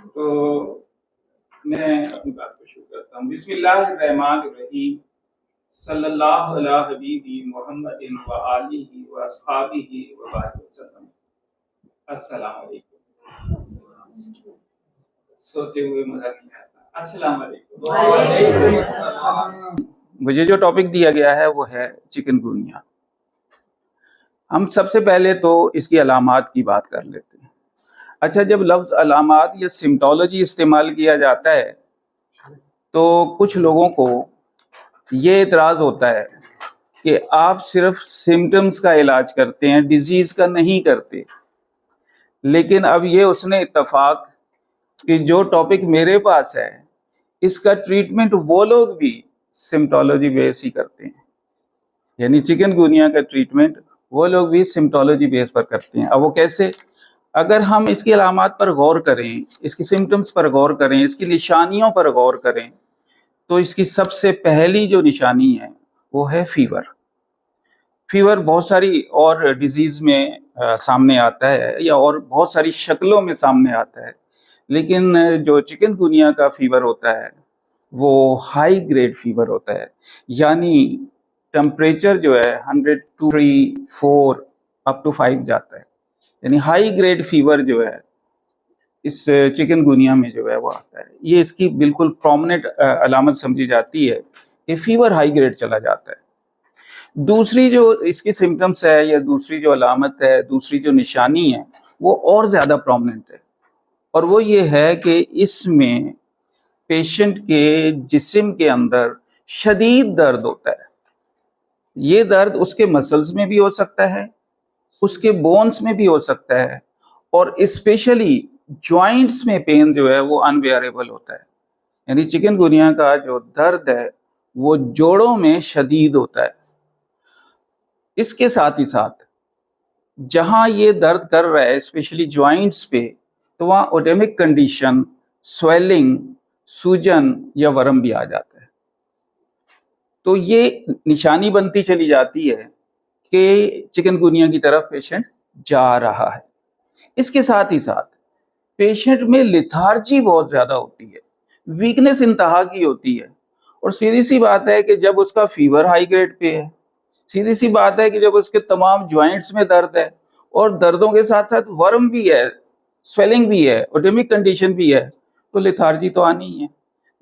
तो मैं अपनी बात को शुरू करता हूँ। बिस्मिल्लाहिर्रहमानिर्रहीम। सल्लल्लाहु अला हबीबी मुहम्मदिन व आलिहि व अस्हाबिहि व बारिक वसल्लम। अस्सलाम वालेकुम। सोते हुए मजा नहीं आता। अस्सलाम वालेकुम। मुझे जो टॉपिक दिया गया है वो है चिकनगुनिया। हम सबसे पहले तो इसकी अलामात की बात कर लेते हैं। अच्छा, जब लफ्ज़ अलामात या सिम्टोलॉजी इस्तेमाल किया जाता है तो कुछ लोगों को ये एतराज़ होता है कि आप सिर्फ सिम्टम्स का इलाज करते हैं, डिजीज़ का नहीं करते। लेकिन अब ये उसने इत्तफाक कि जो टॉपिक मेरे पास है इसका ट्रीटमेंट वो लोग भी सिम्टोलॉजी बेस ही करते हैं, यानी चिकनगुनिया का ट्रीटमेंट वो लोग भी सिम्टोलॉजी बेस पर करते हैं। अब वो कैसे? अगर हम इसकी अलामात पर गौर करें, इसकी सिम्टम्स पर गौर करें, इसकी निशानियों पर गौर करें, तो इसकी सबसे पहली जो निशानी है वो है फीवर। फीवर बहुत सारी और डिजीज़ में सामने आता है या और बहुत सारी शक्लों में सामने आता है, लेकिन जो चिकनगुनिया का फीवर होता है वो हाई ग्रेड फीवर होता है, यानी टेम्परेचर जो है 100 to 3, 4 अप टू 5 जाता है, यानी हाई ग्रेड फीवर जो है इस चिकनगुनिया में जो है वो आता है। ये इसकी बिल्कुल प्रोमिनेंट अलामत समझी जाती है कि फीवर हाई ग्रेड चला जाता है। दूसरी जो इसकी सिम्टम्स है या दूसरी जो अलामत है, दूसरी जो निशानी है वो और ज़्यादा प्रोमिनेंट है, और वो ये है कि इसमें पेशेंट के जिस्म के अंदर शदीद दर्द होता है। ये दर्द उसके मसल्स में भी हो सकता है, उसके बोन्स में भी हो सकता है, और स्पेशली जॉइंट्स में पेन जो है वो अनबेयरेबल होता है। यानी चिकनगुनिया का जो दर्द है वो जोड़ों में शदीद होता है। इसके साथ ही साथ जहां ये दर्द कर रहा है स्पेशली जॉइंट्स पे, तो वहां ओडेमिक कंडीशन, स्वेलिंग, सूजन या वर्म भी आ जाता है। तो ये निशानी बनती चली जाती है कि चिकनगुनिया की तरफ पेशेंट जा रहा है। इसके साथ ही साथ पेशेंट में लिथार्जी बहुत ज़्यादा होती है, वीकनेस इंतहा की होती है, और सीधी सी बात है कि जब उसका फीवर हाई ग्रेड पे है, सीधी सी बात है कि जब उसके तमाम जॉइंट्स में दर्द है और दर्दों के साथ साथ वर्म भी है, स्वेलिंग भी है, ओडेमिक कंडीशन भी है, तो लिथार्जी तो आनी ही है।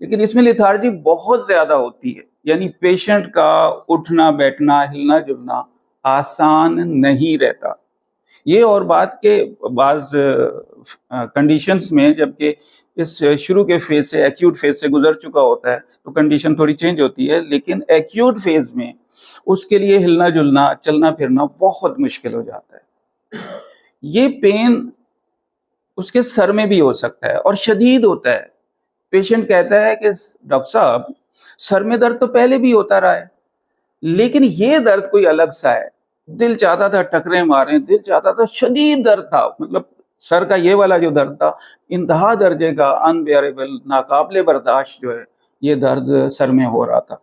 लेकिन इसमें लिथार्जी बहुत ज़्यादा होती है, यानी पेशेंट का उठना बैठना, हिलना जुलना आसान नहीं रहता। ये और बात के बाज़ कंडीशंस में, जबकि इस शुरू के फेज से, एक्यूट फेज से गुजर चुका होता है, तो कंडीशन थोड़ी चेंज होती है, लेकिन एक्यूट फेज में उसके लिए हिलना जुलना, चलना फिरना बहुत मुश्किल हो जाता है। ये पेन उसके सर में भी हो सकता है और शदीद होता है। पेशेंट कहता है कि डॉक्टर साहब, सर में दर्द तो पहले भी होता रहा है, लेकिन ये दर्द कोई अलग सा है। दिल चाहता था टकरे मारें, दिल चाहता था, शदीद दर्द था, मतलब सर का ये वाला जो दर्द था इंतहा दर्जे का, अनबेयरेबल, नाकाबिले बर्दाश्त जो है ये दर्द सर में हो रहा था।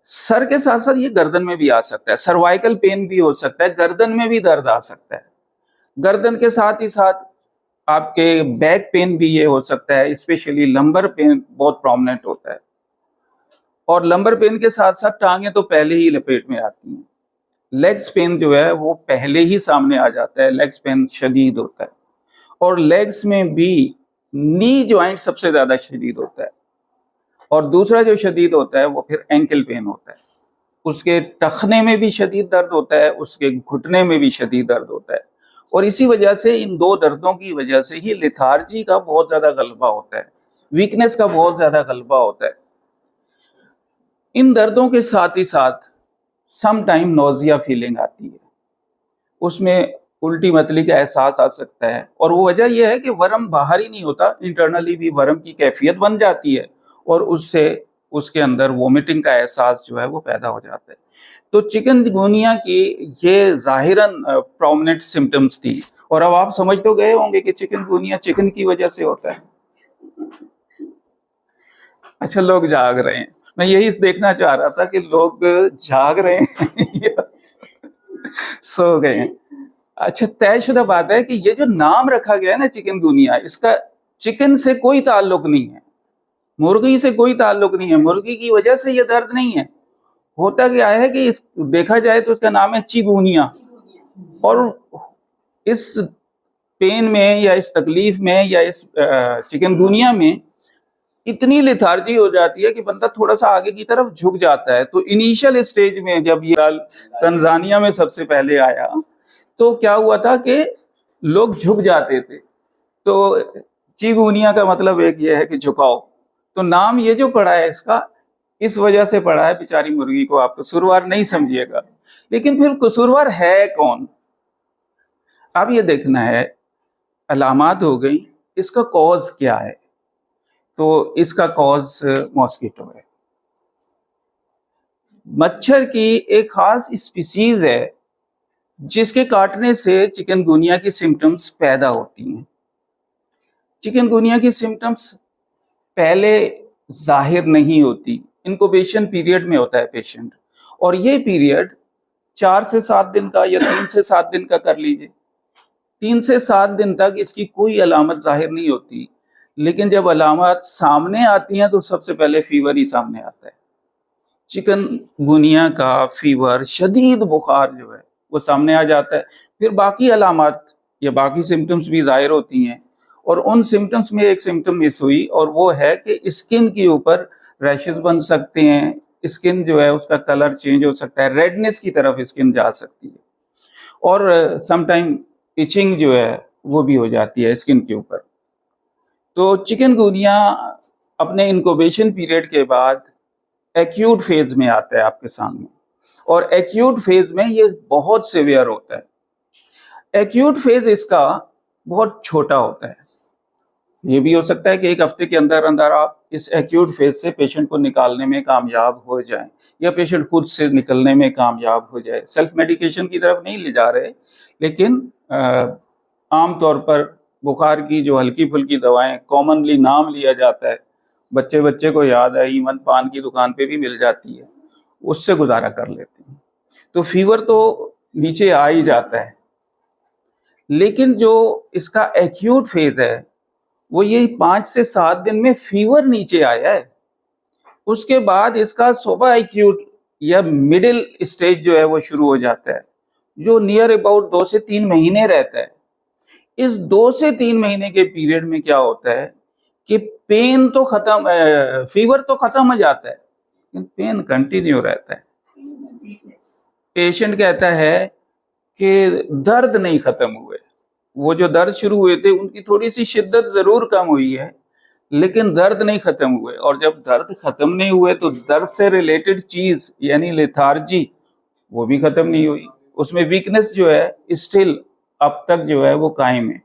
सर के साथ साथ ये गर्दन में भी आ सकता है, सर्वाइकल पेन भी हो सकता है, गर्दन में भी दर्द आ सकता है। गर्दन के साथ ही साथ आपके बैक पेन भी ये हो सकता है, स्पेशली लंबर पेन बहुत प्रोमिनेंट होता है, और लंबर पेन के साथ साथ टांगे तो पहले ही लपेट में आती हैं। लेग्स पेन जो है वो पहले ही सामने आ जाता है, लेग्स पेन शदीद होता है, और लेग्स में भी नी जॉइंट सबसे ज्यादा शदीद होता है, और दूसरा जो शदीद होता है वो फिर एंकल पेन होता है। उसके टखने में भी शदीद दर्द होता है, उसके घुटने में भी शदीद दर्द होता है, और इसी वजह से, इन दो दर्दों की वजह से ही लिथार्जी का बहुत ज्यादा गलबा होता है, वीकनेस का बहुत ज्यादा गलबा होता है। इन दर्दों के साथ ही साथ सम टाइम नोजिया फीलिंग आती है, उसमें उल्टी मतली का एहसास आ सकता है, और वो वजह यह है कि वर्म बाहर ही नहीं होता, इंटरनली भी वर्म की कैफियत बन जाती है, और उससे उसके अंदर वोमिटिंग का एहसास जो है वो पैदा हो जाता है। तो चिकनगुनिया की ये जाहिरन प्रोमिनेंट सिम्टम्स थी, और अब आप समझ तो गए होंगे कि चिकनगुनिया चिकन की वजह से होता है। अच्छा, लोग जाग रहे हैं, मैं यही देखना चाह रहा था कि लोग जाग रहे हैं या सो गए हैं। अच्छा, तयशुदा बात है कि ये जो नाम रखा गया है ना चिकनगुनिया, इसका चिकन से कोई ताल्लुक नहीं है, मुर्गी से कोई ताल्लुक नहीं है, मुर्गी की वजह से ये दर्द नहीं है। होता क्या है कि देखा जाए तो इसका नाम है चिकूनिया, और इस पेन में या इस तकलीफ में या इस चिकनगुनिया में इतनी लेथार्जी हो जाती है कि बंदा थोड़ा सा आगे की तरफ झुक जाता है। तो इनिशियल स्टेज में जब ये तंजानिया में सबसे पहले आया तो क्या हुआ था कि लोग झुक जाते थे। तो चिकूनिया का मतलब एक ये है कि झुकाओ। तो नाम ये जो पड़ा है इसका, इस वजह से पड़ा है बेचारी मुर्गी को। आप कसूरवार नहीं समझिएगा, लेकिन फिर कसूरवार है कौन? अब ये देखना है, अलामात हो गई, इसका कॉज क्या है? तो इसका कॉज मॉस्किटो है। मच्छर की एक खास स्पीसीज है जिसके काटने से चिकनगुनिया की सिम्टम्स पैदा होती हैं। चिकनगुनिया की सिम्टम्स पहले जाहिर नहीं होती, इनक्यूबेशन पीरियड में होता है पेशेंट, और ये पीरियड 4 से 7 दिन का या 3 से 7 दिन का कर लीजिए। 3 से 7 दिन तक इसकी कोई अलामत जाहिर नहीं होती, लेकिन जब अलामत सामने आती हैं तो सबसे पहले फीवर ही सामने आता है। चिकनगुनिया का फीवर, शदीद बुखार जो है वो सामने आ जाता है। फिर बाकी अलामत या बाकी सिम्टम्स भी जाहिर होती हैं, और उन सिम्टम्स में एक सिम्टम मिस हुई, और वो है कि स्किन के ऊपर रैशेस बन सकते हैं, स्किन जो है उसका कलर चेंज हो सकता है, रेडनेस की तरफ स्किन जा सकती है, और समटाइम इचिंग जो है वो भी हो जाती है स्किन के ऊपर। तो चिकनगुनिया अपने इनक्यूबेशन पीरियड के बाद एक्यूट फेज में आता है आपके सामने, और एक्यूट फेज में ये बहुत सीवियर होता है। एक्यूट फेज इसका बहुत छोटा होता है। ये भी हो सकता है कि 1 हफ्ते के अंदर अंदर आप इस एक्यूट फेज से पेशेंट को निकालने में कामयाब हो जाएं, या पेशेंट खुद से निकलने में कामयाब हो जाए। सेल्फ मेडिकेशन की तरफ नहीं ले जा रहे, लेकिन आम तौर पर बुखार की जो हल्की फुल्की दवाएं कॉमनली नाम लिया जाता है, बच्चे को याद है, इवन पान की दुकान पे भी मिल जाती है, उससे गुजारा कर लेते हैं। तो फीवर तो नीचे आ ही जाता है, लेकिन जो इसका एक्यूट फेज है वो ये 5 से 7 दिन में फीवर नीचे आया है। उसके बाद इसका सुबह एक्यूट या मिडिल स्टेज जो है वो शुरू हो जाता है, जो नियर अबाउट 2 से 3 महीने रहता है। इस 2 से 3 महीने के पीरियड में क्या होता है कि पेन तो खत्म, फीवर तो खत्म हो जाता है, लेकिन पेन कंटिन्यू रहता है। पेशेंट कहता है कि दर्द नहीं खत्म हुए। वो जो दर्द शुरू हुए थे उनकी थोड़ी सी शिद्दत जरूर कम हुई है, लेकिन दर्द नहीं खत्म हुए। और जब दर्द खत्म नहीं हुए तो दर्द से रिलेटेड चीज यानी लेथार्जी वो भी खत्म नहीं हुई। उसमें वीकनेस जो है स्टिल अब तक जो है वो कायम है।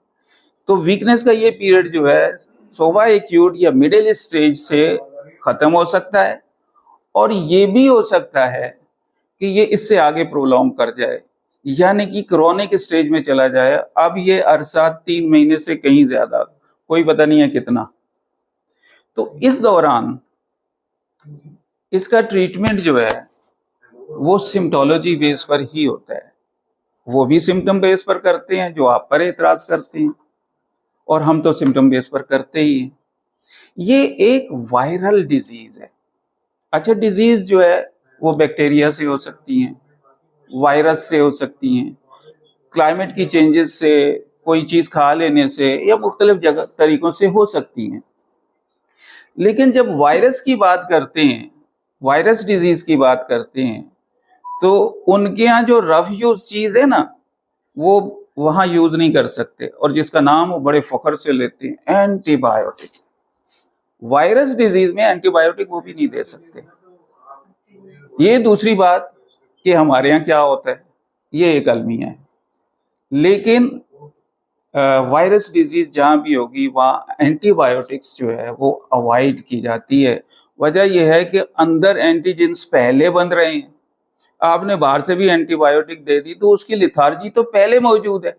तो वीकनेस का ये पीरियड जो है सोवा एक्यूट या मिडिल स्टेज से खत्म हो सकता है, और ये भी हो सकता है कि ये इससे आगे प्रोलॉन्ग कर जाए, यानी कि क्रोनिक स्टेज में चला जाए। अब ये अरसा 3 महीने से कहीं ज्यादा, कोई पता नहीं है कितना। तो इस दौरान इसका ट्रीटमेंट जो है वो सिम्टोलॉजी बेस पर ही होता है। वो भी सिम्टम बेस पर करते हैं जो आप पर एतराज करते हैं, और हम तो सिम्टम बेस पर करते ही हैं। ये एक वायरल डिजीज है। अच्छा, डिजीज जो है वो बैक्टीरिया से हो सकती हैं, वायरस से हो सकती हैं, क्लाइमेट की चेंजेस से, कोई चीज़ खा लेने से, या मुख्तलिफ जगह तरीकों से हो सकती हैं। लेकिन जब वायरस की बात करते हैं, वायरस डिजीज की बात करते हैं, तो उनके यहाँ जो रफ यूज चीज़ है ना वो वहाँ यूज नहीं कर सकते, और जिसका नाम वो बड़े फख्र से लेते हैं, एंटीबायोटिक। वायरस डिजीज में एंटीबायोटिक वो भी नहीं दे सकते। ये दूसरी बात कि हमारे यहाँ क्या होता है, ये एक अलमिया है। लेकिन वायरस डिजीज जहाँ भी होगी वहाँ एंटीबायोटिक्स जो है वो अवॉइड की जाती है। वजह यह है कि अंदर एंटीजेंस पहले बन रहे हैं। आपने बाहर से भी एंटीबायोटिक दे दी तो उसकी लिथार्जी तो पहले मौजूद है,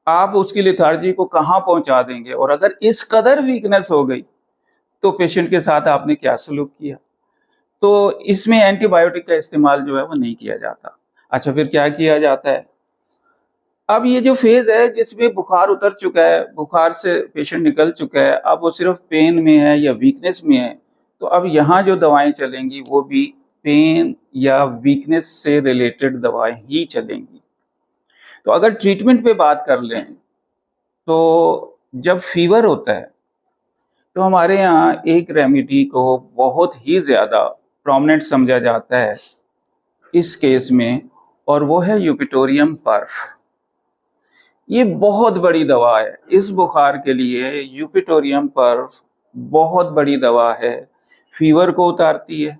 आप उसकी लिथार्जी को कहाँ पहुंचा देंगे? और अगर इस कदर वीकनेस हो गई तो पेशेंट के साथ आपने क्या सलूक किया? तो इसमें एंटीबायोटिक का इस्तेमाल जो है वो नहीं किया जाता। अच्छा, फिर क्या किया जाता है? अब ये जो फेज है जिसमें बुखार उतर चुका है, बुखार से पेशेंट निकल चुका है, अब वो सिर्फ पेन में है या वीकनेस में है, तो अब यहाँ जो दवाएं चलेंगी वो भी पेन या वीकनेस से रिलेटेड दवाएं ही चलेंगी। तो अगर ट्रीटमेंट पे बात कर लें तो जब फीवर होता है तो हमारे यहाँ एक रेमेडी को बहुत ही ज़्यादा प्रोमिनेंट समझा जाता है इस केस में, और वो है यूपिटोरियम पर्फ। ये बहुत बड़ी दवा है इस बुखार के लिए। यूपिटोरियम पर्फ बहुत बड़ी दवा है, फीवर को उतारती है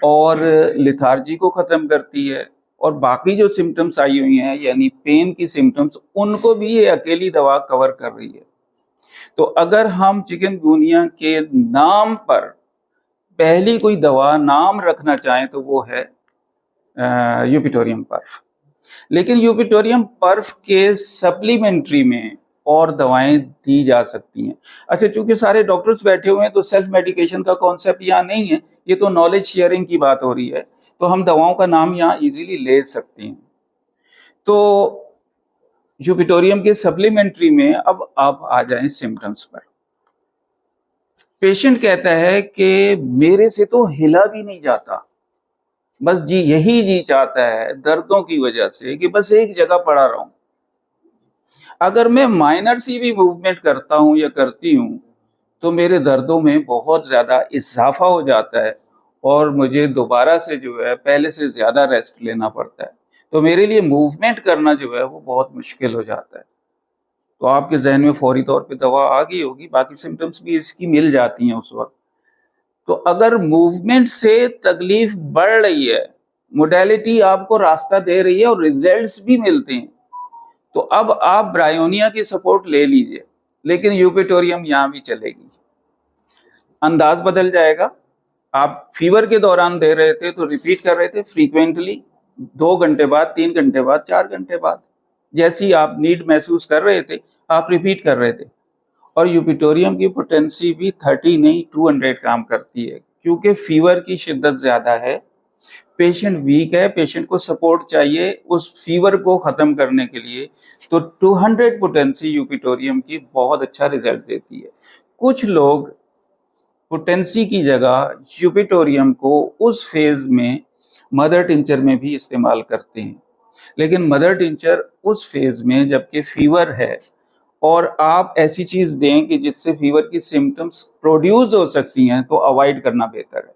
और लिथार्जी को ख़त्म करती है, और बाकी जो सिम्टम्स आई हुई हैं यानी पेन की सिम्टम्स, उनको भी ये अकेली दवा कवर कर रही है। तो अगर हम चिकनगुनिया के नाम पर पहली कोई दवा नाम रखना चाहें तो वो है यूपिटोरियम पर्फ। लेकिन यूपिटोरियम पर्फ के सप्लीमेंट्री में और दवाएं दी जा सकती हैं। अच्छा, चूंकि सारे डॉक्टर्स बैठे हुए हैं तो सेल्फ मेडिकेशन का कॉन्सेप्ट यहाँ नहीं है, ये तो नॉलेज शेयरिंग की बात हो रही है, तो हम दवाओं का नाम यहाँ इजीली ले सकते हैं। तो यूपिटोरियम के सप्लीमेंट्री में अब आप आ जाएं सिम्टम्स पर। पेशेंट कहता है कि मेरे से तो हिला भी नहीं जाता, बस जी यही जी चाहता है दर्दों की वजह से कि बस एक जगह पड़ा रहूं। अगर मैं माइनर सी भी मूवमेंट करता हूं या करती हूं तो मेरे दर्दों में बहुत ज़्यादा इजाफा हो जाता है और मुझे दोबारा से जो है पहले से ज़्यादा रेस्ट लेना पड़ता है। तो मेरे लिए मूवमेंट करना जो है वो बहुत मुश्किल हो जाता है। तो आपके जहन में फौरी तौर पे दवा आ गई होगी, बाकी सिम्टम्स भी इसकी मिल जाती हैं उस वक्त। तो अगर मूवमेंट से तकलीफ बढ़ रही है, मोडेलिटी आपको रास्ता दे रही है और रिजल्ट्स भी मिलते हैं, तो अब आप ब्रायोनिया की सपोर्ट ले लीजिए, लेकिन यूपिटोरियम यहाँ भी चलेगी। अंदाज बदल जाएगा। आप फीवर के दौरान दे रहे थे तो रिपीट कर रहे थे फ्रीक्वेंटली, 2 घंटे बाद, 3 घंटे बाद, 4 घंटे बाद, जैसी आप नीड महसूस कर रहे थे आप रिपीट कर रहे थे। और यूपिटोरियम की पोटेंसी भी 30 नहीं 200 काम करती है, क्योंकि फीवर की शिद्दत ज़्यादा है, पेशेंट वीक है, पेशेंट को सपोर्ट चाहिए उस फीवर को ख़त्म करने के लिए। तो 200 पोटेंसी यूपिटोरियम की बहुत अच्छा रिजल्ट देती है। कुछ लोग पोटेंसी की जगह यूपिटोरियम को उस फेज में मदर टिंचर में भी इस्तेमाल करते हैं, लेकिन मदर टिंचर उस फेज में जबकि फीवर है और आप ऐसी चीज़ दें कि जिससे फीवर की सिम्टम्स प्रोड्यूस हो सकती हैं, तो अवॉइड करना बेहतर है।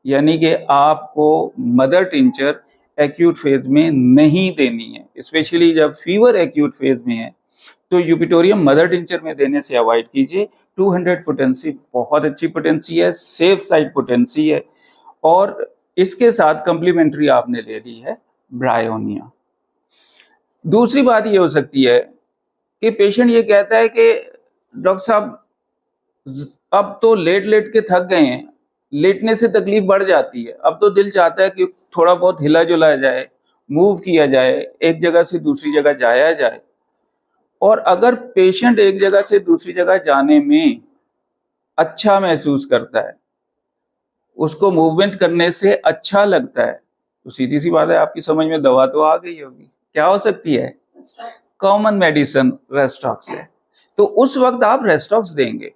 यानी कि आपको मदर टिंचर एक्यूट फेज में नहीं देनी है, स्पेशली जब फीवर एक्यूट फेज में है तो यूपिटोरियम मदर टिंचर में देने से अवॉइड कीजिए। 200 पोटेंसी बहुत अच्छी पोटेंसी है, सेफ साइड पोटेंसी है, और इसके साथ कंप्लीमेंट्री आपने ले ली है ब्रायोनिया। दूसरी बात ये हो सकती है कि पेशेंट ये कहता है कि डॉक्टर साहब अब तो लेट लेट के थक गए हैं, लेटने से तकलीफ बढ़ जाती है, अब तो दिल चाहता है कि थोड़ा बहुत हिला जुला जाए, मूव किया जाए, एक जगह से दूसरी जगह जाया जाए। और अगर पेशेंट एक जगह से दूसरी जगह जाने में अच्छा महसूस करता है, उसको मूवमेंट करने से अच्छा लगता है, तो सीधी सी बात है आपकी समझ में दवा तो आ गई होगी। क्या हो सकती है? कॉमन मेडिसिन रेस्टॉक्स है। तो उस वक्त आप रेस्टॉक्स देंगे,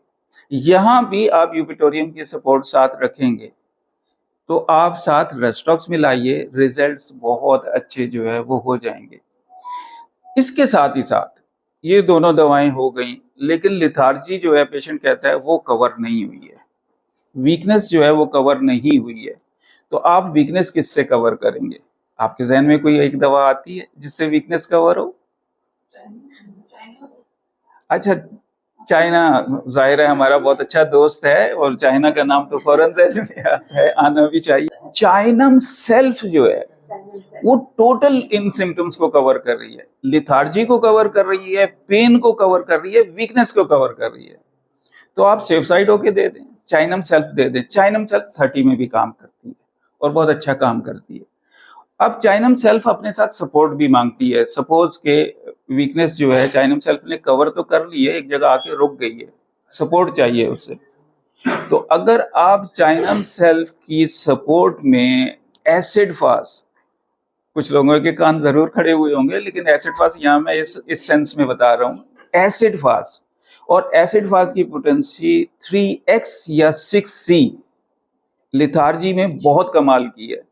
यहाँ भी आप यूपिटोरियम की सपोर्ट साथ रखेंगे, तो आप साथ रेस्टॉक्स मिलाइए, रिजल्ट्स बहुत अच्छे जो है वो हो जाएंगे। इसके साथ ही साथ ये दोनों दवाएं हो गई, लेकिन लिथार्जी जो है पेशेंट कहता है वो कवर नहीं हुई है, वीकनेस जो है वो कवर नहीं हुई है। तो आप वीकनेस किससे कवर करेंगे? आपके जहन में कोई एक दवा आती है जिससे वीकनेस कवर हो? अच्छा, चाइना जाहिर है हमारा बहुत अच्छा दोस्त है और चाइना का नाम तो फौरन जहन में आता है, आना भी चाहिए। चाइनम सेल्फ जो है वो टोटल इन सिम्टम्स को कवर कर रही है, लिथार्जी को कवर कर रही है, पेन को कवर कर रही है, वीकनेस को कवर कर रही है। तो आप सेफ साइड होके दे दें, चाइनम सेल्फ दे दें। चाइनम सेल्फ 30 में भी काम करती है और बहुत अच्छा काम करती है। अब चाइनम सेल्फ अपने साथ सपोर्ट भी मांगती है। सपोज के वीकनेस जो है चाइनम सेल्फ ने कवर तो कर ली है, एक जगह आके रुक गई है, सपोर्ट चाहिए उससे। तो अगर आप चाइनम सेल्फ की सपोर्ट में एसिड फास्ट कुछ लोगों के कान जरूर खड़े हुए होंगे, लेकिन एसिड फास्ट यहाँ मैं इस सेंस में बता रहा हूँ, एसिड फास्ट। और एसिड फास्ट की पोटेंसी 3x या 6c लिथार्जी में बहुत कमाल की है,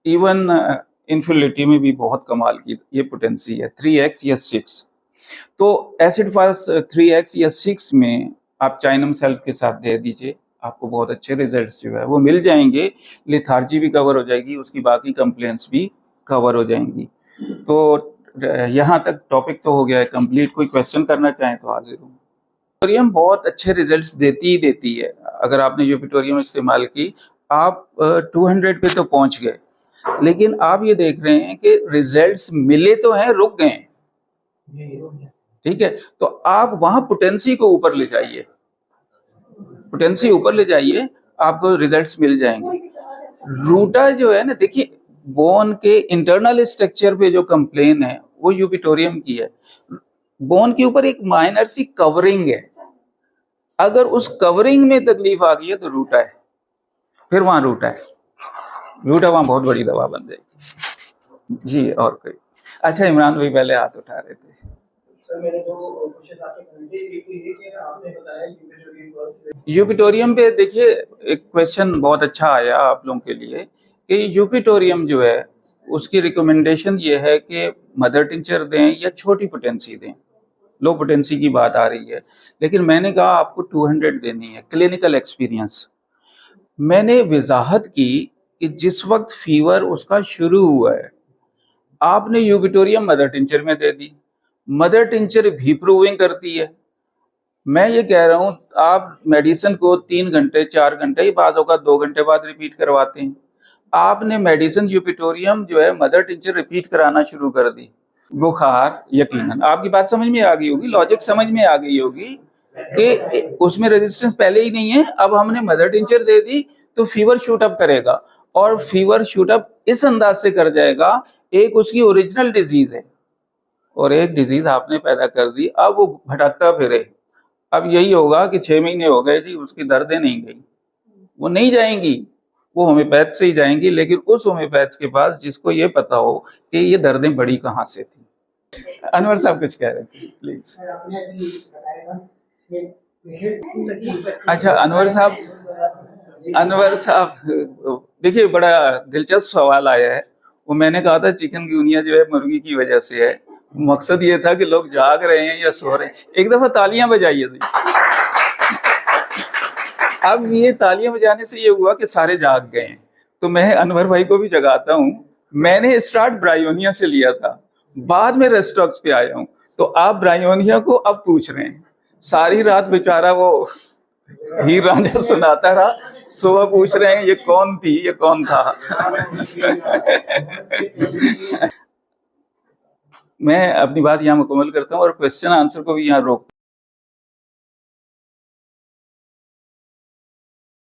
इवन इन्फिनिटी में भी बहुत कमाल की ये पोटेंसी है, 3x या 6। तो एसिड फास्ट 3x या 6 में आप चाइनम सेल्फ के साथ दे दीजिए, आपको बहुत अच्छे रिजल्ट्स जो है वो मिल जाएंगे, लिथार्जी भी कवर हो जाएगी, उसकी बाकी कंप्लेंट्स भी कवर हो जाएंगी। तो यहाँ तक टॉपिक तो हो गया है कंप्लीट। कोई क्वेश्चन करना चाहें तो हाजिर हूँ। यूपिटोरियम बहुत अच्छे रिजल्ट्स देती ही देती है। अगर आपने यूपिटोरियम इस्तेमाल की, आप 200 पे तो पहुंच गए, लेकिन आप ये देख रहे हैं कि रिजल्ट्स मिले तो हैं, रुक गए, ठीक है। तो आप वहां पोटेंसी को ऊपर ले जाइए, पोटेंसी ऊपर ले जाइए, आपको रिजल्ट्स मिल जाएंगे। रूटा जो है ना, देखिए बोन के इंटरनल स्ट्रक्चर पे जो कंप्लेन है वो यूपिटोरियम की है। बोन के ऊपर एक माइनर सी कवरिंग है, अगर उस कवरिंग में तकलीफ आ गई है तो रूटा है, फिर वहां रूटा है, रूटा वहां बहुत बड़ी दवा बन जाएगी जी। और कोई? अच्छा, इमरान भाई पहले हाथ उठा रहे थे। सर मैंने तो क्वेश्चन आपसे करने थे, एक तो ये कि आपने बताया यूपिटोरियम पे देखिए एक क्वेश्चन बहुत अच्छा आया आप लोगों के लिए कि यूपिटोरियम जो है उसकी रिकमेंडेशन ये है कि मदर टिंचर दें या छोटी पोटेंसी दें। लो पोटेंसी की बात आ रही है, लेकिन मैंने कहा आपको 200 देनी है। क्लिनिकल एक्सपीरियंस मैंने वजाहत की कि जिस वक्त फीवर उसका शुरू हुआ है, आपने यूपिटोरियम मदर टिंचर में दे दी, मदर टिंचर भी प्रूविंग करती है। मैं ये कह रहा हूँ आप मेडिसिन को 3 घंटे 4 घंटे ही बाद होगा 2 घंटे बाद रिपीट करवाते हैं, आपने मेडिसिन यूपिटोरियम जो है मदर टिंचर रिपीट कराना शुरू कर दी। बुखार, यकीनन आपकी बात समझ में आ गई होगी, लॉजिक समझ में आ गई होगी कि उसमें रेजिस्टेंस पहले ही नहीं है, अब हमने मदर टिंचर दे दी तो फीवर शूट अप करेगा, और फीवर शूट अप इस अंदाज से कर जाएगा, एक उसकी ओरिजिनल डिजीज है और एक डिजीज आपने पैदा कर दी, अब वो भटकता फिरे। अब यही होगा कि 6 महीने हो गए जी, उसकी दर्दें नहीं गई, वो नहीं जाएंगी, वो होम्योपैथ से ही जाएंगी, लेकिन उस होम्योपैथ के पास जिसको ये पता हो कि ये दर्दें बड़ी कहाँ से थी। अनवर साहब कुछ कह रहे थे, प्लीज। अच्छा, अनवर साहब देखिए बड़ा दिलचस्प सवाल आया है। वो मैंने कहा था चिकनगुनिया जो है मुर्गी की वजह से है, मकसद ये था कि लोग जाग रहे हैं या सो रहे हैं। एक दफा तालियां बजाइए। अब ये तालियां बजाने से ये हुआ कि सारे जाग गए हैं, तो मैं अनवर भाई को भी जगाता हूँ। मैंने स्टार्ट ब्रायोनिया से लिया था, बाद में रेस्टॉक्स पे आया हूँ, तो आप ब्रायोनिया को अब पूछ रहे हैं। सारी रात बेचारा वो हीर रांझा सुनाता रहा, सुबह पूछ रहे हैं ये कौन थी, ये कौन था। मैं अपनी बात यहाँ मुकम्मल करता हूँ और क्वेश्चन आंसर को भी यहाँ रोक